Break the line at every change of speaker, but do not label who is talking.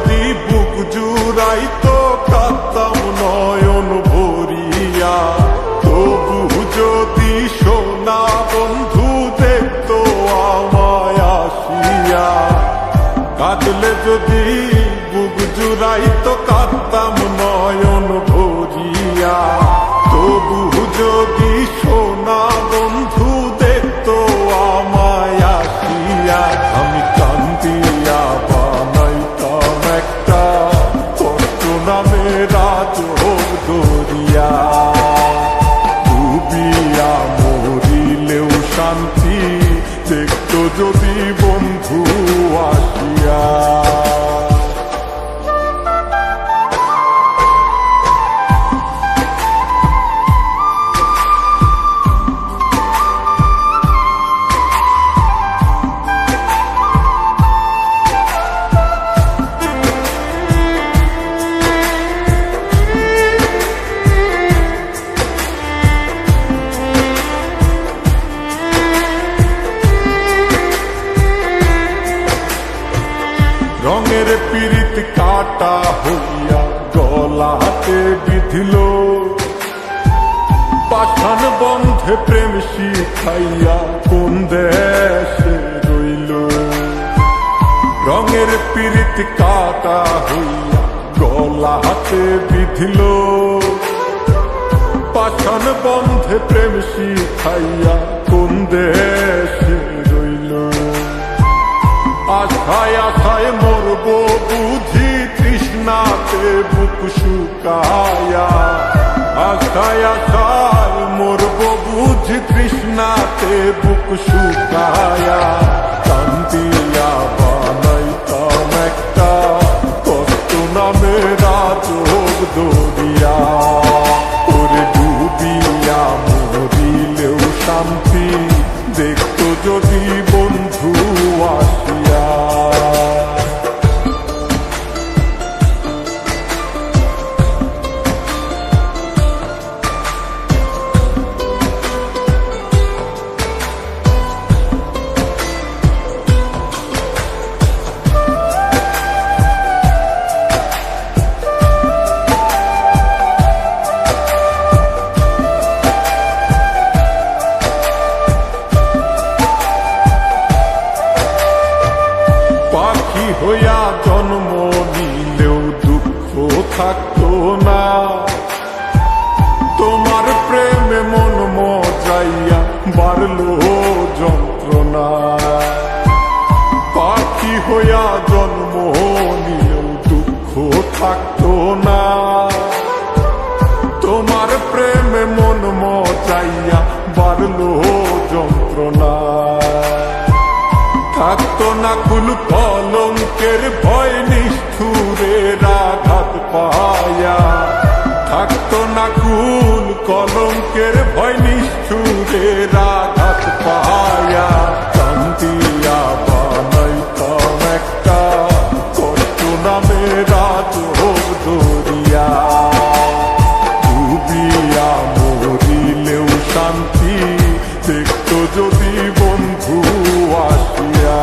যদি বুক জুড়াইতো কাঁদতাম নয়ন ভরিয়া, তবু যদি সোনা বন্ধু দেখতো আমায় আসিয়া। কাঁদলে যদি বুক জুড়াইতো কাঁদতাম নয়ন ভরিয়া, তবু যদি সোনা বন্ধু দেখতো আমায় আসিয়া। আমি কান্দিয়া বানাইতাম একটা কষ্ট নামের আজব দরিয়া, ডুবিয়া মরিলেও শান্তি দেখতো যদি বন্ধু আসিয়া। রঙের পীড়িত কাটা হইয়া গলাতে বিধিল, পাষাণ বন্ধে প্রেম শিখাইয়া কোন দেশে রইল। রঙের পীড়িত কাটা হইয়া গলাতে বিধিল, পাষাণ বন্ধে প্রেম শিখাইয়া কোন দেশে রইল। আশায় আশায় মরব বুঝি তৃষ্ণাতে বুক শুকায়া, আশায় আশায় মরব বুঝি তৃষ্ণাতে বুক শুকায়া। কান্দিয়া বানাইতাম একটা কষ্ট নামের আজব দরিয়া, ওরে ডুবিয়া মরিলেও শান্তি দেখতো যদি বন্ধু আসিয়া। পাখি হইয়া জন্ম নিলেও দুঃখ থাকতো না, তোমার প্রেমে মন মজাইয়া বাড়লো যন্ত্রণা। পাখি হইয়া জন্ম নিলেও দুঃখ থাকতো না, তোমার প্রেমে মন মজাইয়া বাড়লো যন্ত্রণা। থাকতো না কুল কলঙ্কের ভয় নিষ্ঠুরের আঘাত পায়া, থাকতো না কুল কলঙ্কের ভয় নিষ্ঠুরের আঘাত পায়া। কান্দিয়া বানাইতাম একটা কষ্ট নামের আজব দরিয়া, ডুবিয়া মরিলেও শান্তি দেখতো যদি বন্ধু আসিয়া।